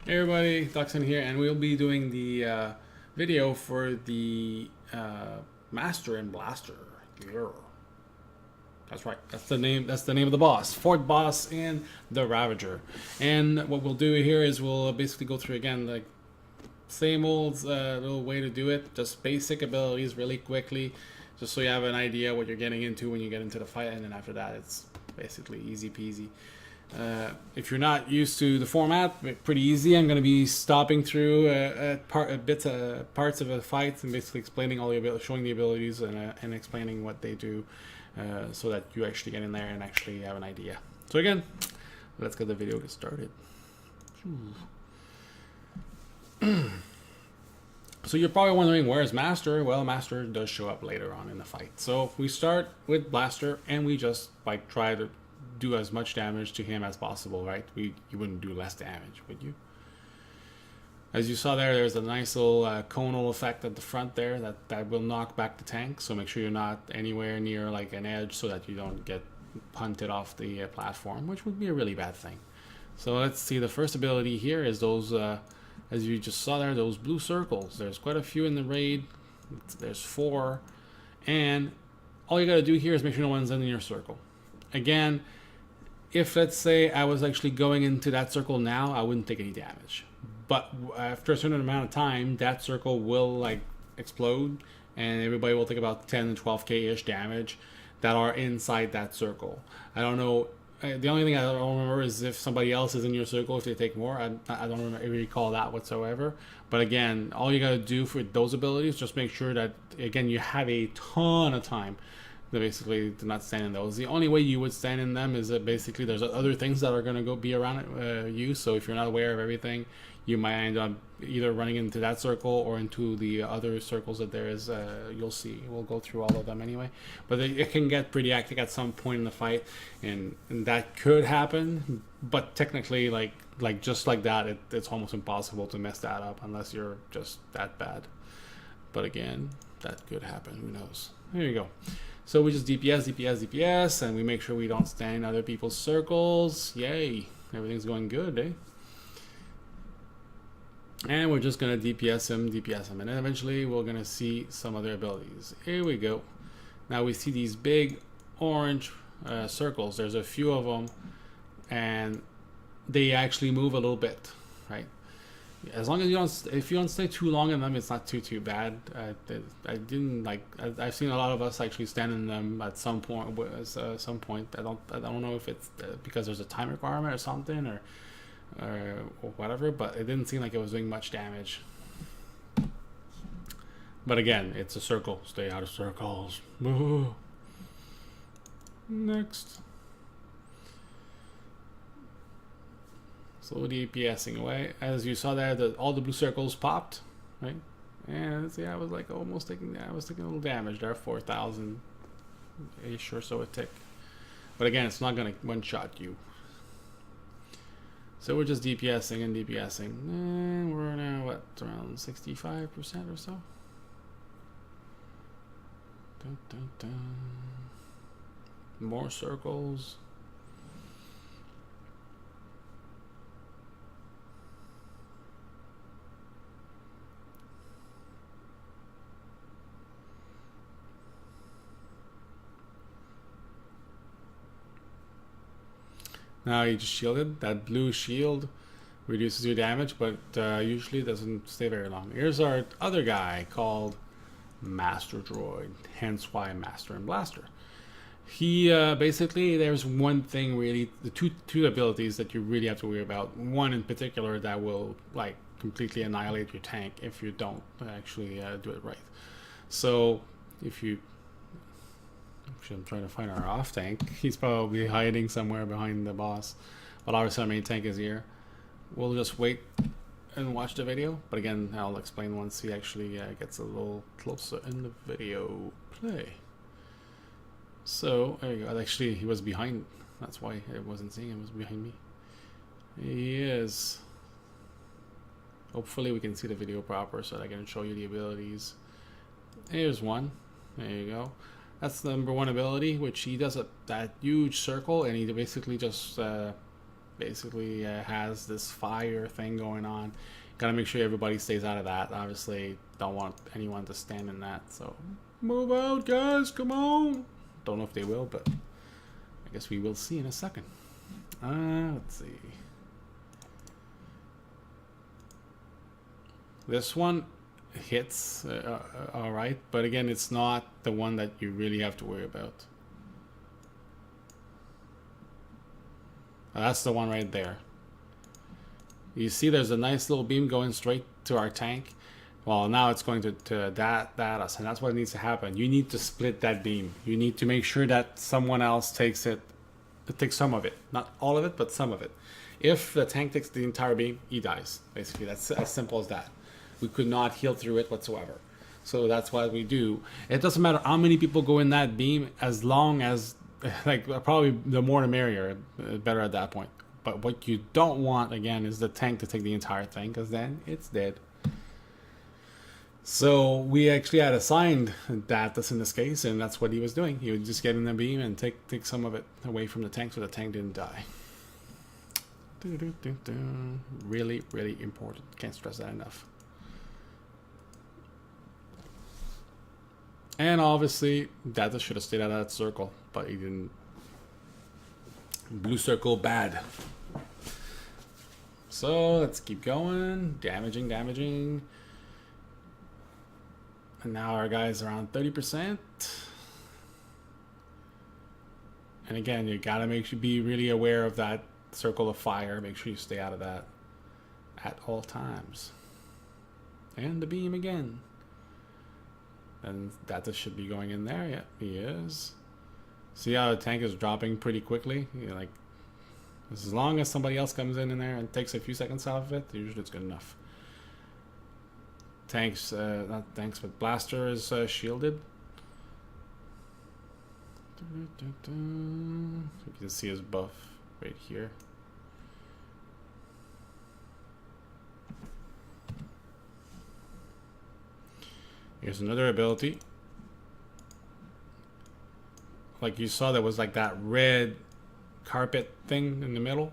Hey everybody, DXUN here, and we'll be doing the video for the Master and Blaster. Yeah. That's right. That's the name. That's the name of the boss, Fort Boss, and the Ravager. And what we'll do here is we'll basically go through again like same old little way to do it. Just basic abilities, really quickly, just so you have an idea what you're getting into when you get into the fight, and then after that, it's basically easy peasy. If you're not used to the format, pretty easy. I'm going to be stopping through parts of a fight and basically explaining all the showing the abilities and explaining what they do, so that you actually get in there and actually have an idea. So again, let's get the video started. So you're probably wondering, where's Master? Well, Master does show up later on in the fight. So we start with Blaster and we just like try to do as much damage to him as possible, right? You wouldn't do less damage, would you? As you saw there's a nice little conal effect at the front there that will knock back the tank, so make sure you're not anywhere near like an edge so that you don't get punted off the platform, which would be a really bad thing. So let's see, the first ability here is those, as you just saw there, those blue circles. There's quite a few in the raid. There's 4, and all you gotta do here is make sure no one's in your circle. Again, if let's say I was actually going into that circle now, I wouldn't take any damage. But after a certain amount of time, that circle will like explode and everybody will take about 10 to 12k-ish damage that are inside that circle. I don't know. The only thing I don't remember is if somebody else is in your circle, if they take more. I don't recall that whatsoever. But again, all you gotta do for those abilities, just make sure that, again, you have a ton of time basically to not stand in those. The only way you would stand in them is that basically there's other things that are going to go be around you, so if you're not aware of everything, you might end up either running into that circle or into the other circles that there is. You'll see, we'll go through all of them anyway, but it can get pretty active at some point in the fight, and that could happen, but technically like just like that, it's almost impossible to mess that up unless you're just that bad. But again, that could happen, who knows. There you go. So we just DPS, and we make sure we don't stand in other people's circles. Yay, everything's going good, eh? And we're just gonna DPS him, and then eventually we're gonna see some other abilities. Here we go. Now we see these big orange circles. There's a few of them, and they actually move a little bit, right? As long as you don't, if you don't stay too long in them, it's not too bad. I didn't like. I've seen a lot of us actually stand in them at some point. I don't know if it's because there's a time requirement or something, or whatever. But it didn't seem like it was doing much damage. But again, it's a circle. Stay out of circles. Next. So DPSing away. As you saw there, all the blue circles popped, right? And see, I was like almost taking, I was taking a little damage there, 4,000-ish or so a tick. But again, it's not gonna one-shot you. So we're just DPSing and DPSing. And we're now, what, around 65% or so? Dun, dun, dun. More circles. Now you just shielded. That blue shield reduces your damage, but usually doesn't stay very long. Here's our other guy called Master Droid, hence why Master and Blaster. He basically, there's one thing really, the two abilities that you really have to worry about. One in particular that will like completely annihilate your tank if you don't actually do it right. So if you, I'm trying to find our off tank. He's probably hiding somewhere behind the boss. But obviously our main tank is here. We'll just wait and watch the video. But again, I'll explain once he actually gets a little closer in the video play. So, there you go. Actually, he was behind. That's why I wasn't seeing him. He was behind me. He is. Hopefully we can see the video proper so that I can show you the abilities. Here's one. There you go. That's the #1 ability, which he does that huge circle, and he basically just basically has this fire thing going on. Gotta make sure everybody stays out of that. Obviously, don't want anyone to stand in that. So move out, guys. Come on. Don't know if they will, but I guess we will see in a second. Let's see. This one hits all right, but again, it's not the one that you really have to worry about. That's the one right there. You see there's a nice little beam going straight to our tank. Well, now it's going to that us, and that's what needs to happen. You need to split that beam. You need to make sure that someone else takes it, takes some of it. Not all of it, but some of it. If the tank takes the entire beam, he dies. Basically, that's as simple as that. We could not heal through it whatsoever. So that's what we do. It doesn't matter how many people go in that beam, as long as, like, probably the more the merrier, better at that point. But what you don't want, again, is the tank to take the entire thing, because then it's dead. So we actually had assigned that's in this case, and that's what he was doing. He would just get in the beam and take some of it away from the tank so the tank didn't die. Really, really important. Can't stress that enough. And obviously, Data should have stayed out of that circle, but he didn't. Blue circle, bad. So let's keep going. Damaging. And now our guy's around 30%. And again, you gotta be really aware of that circle of fire. Make sure you stay out of that at all times. And the beam again. And Data should be going in there. Yeah, he is. See how the tank is dropping pretty quickly? Like, as long as somebody else comes in there and takes a few seconds out of it, usually it's good enough. Tanks, not tanks, but Blaster is shielded. You can see his buff right here. Here's another ability. Like you saw, there was like that red carpet thing in the middle.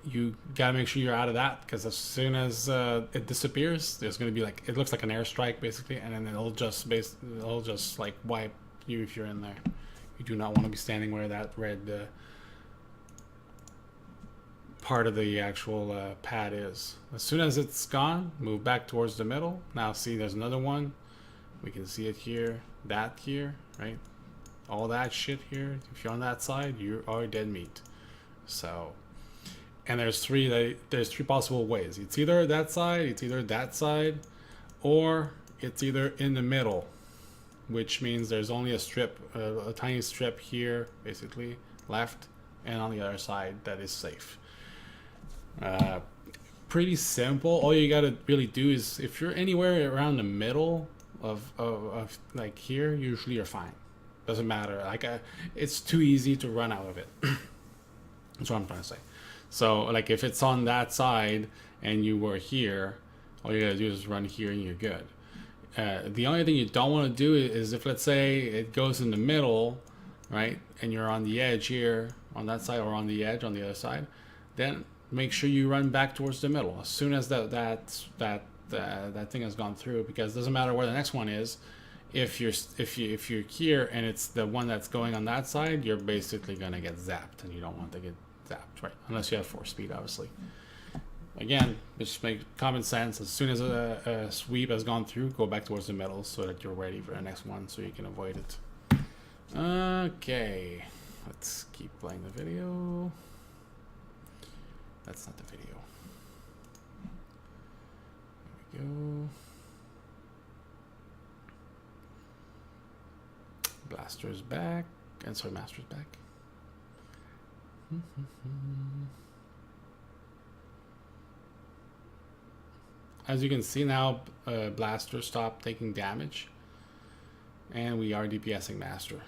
You gotta make sure you're out of that, because as soon as it disappears, there's gonna be like, it looks like an airstrike basically, and then it'll just like wipe you if you're in there. You do not want to be standing where that red part of the actual pad is. As soon as it's gone, move back towards the middle. Now see, there's another one. We can see it here, that here, right? All that shit here. If you're on that side, you are dead meat. So, and there's three possible ways. It's either that side, or it's either in the middle, which means there's only a strip, a tiny strip here, basically left, and on the other side that is safe. Pretty simple. All you gotta really do is, if you're anywhere around the middle of like here, usually you're fine. Doesn't matter. Like it's too easy to run out of it. That's what I'm trying to say. So like if it's on that side and you were here, all you gotta do is run here and you're good. The only thing you don't want to do is if, let's say, it goes in the middle, right, and you're on the edge here on that side, or on the edge on the other side, then make sure you run back towards the middle as soon as that thing has gone through, because it doesn't matter where the next one is. If you're here and it's the one that's going on that side, you're basically gonna get zapped, and you don't want to get zapped, right? Unless you have force speed, obviously. Again, just make common sense. As soon as a sweep has gone through, go back towards the middle so that you're ready for the next one, so you can avoid it. Okay, let's keep playing the video. That's not the video. There we go. Blaster's back, and sorry, Master's back. As you can see now, Blaster stopped taking damage, and we are DPSing Master.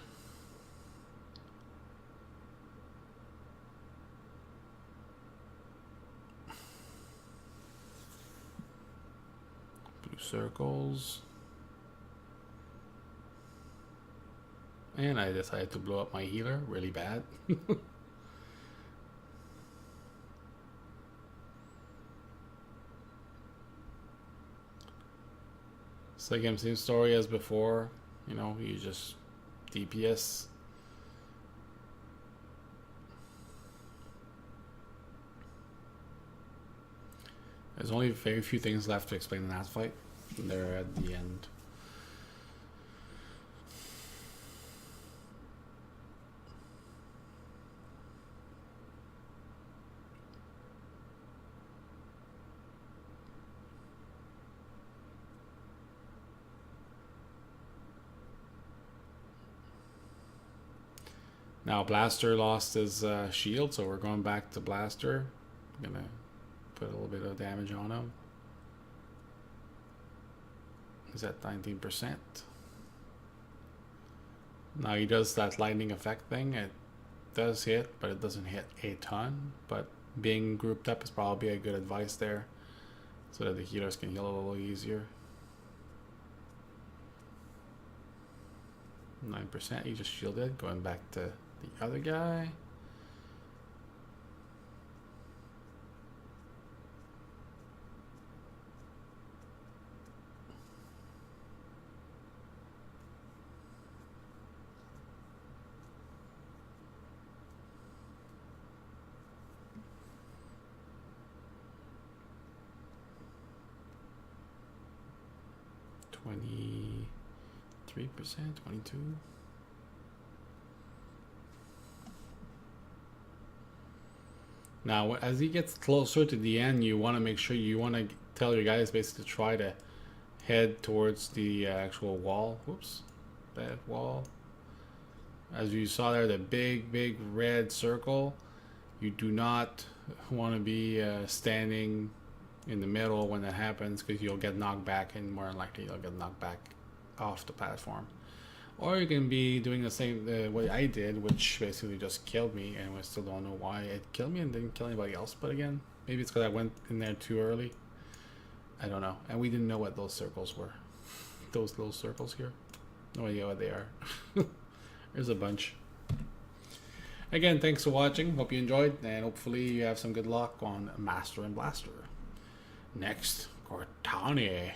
Blue circles. And I decided to blow up my healer really bad. So again, same story as before. You know, you just DPS. There's only very few things left to explain in that fight. They're at the end. Now Blaster lost his shield, so we're going back to Blaster. I'm gonna put a little bit of damage on him. He's at 19%. Now he does that lightning effect thing. It does hit, but it doesn't hit a ton. But being grouped up is probably a good advice there, so that the healers can heal a little easier. 9%, he just shielded. Going back to the other guy. %, 22. Now, as he gets closer to the end, you want to make sure you want to tell your guys basically to try to head towards the actual wall. Whoops, that wall. As you saw there, the big red circle. You do not want to be standing in the middle when that happens, because you'll get knocked back, and more likely you'll get knocked back off the platform. Or you can be doing the same what I did, which basically just killed me, and I still don't know why it killed me and didn't kill anybody else. But again, maybe it's because I went in there too early. I don't know. And we didn't know what those circles were. Those little circles here. No idea what they are. There's a bunch. Again, thanks for watching. Hope you enjoyed, and hopefully you have some good luck on Master and Blaster. Next, Cortana.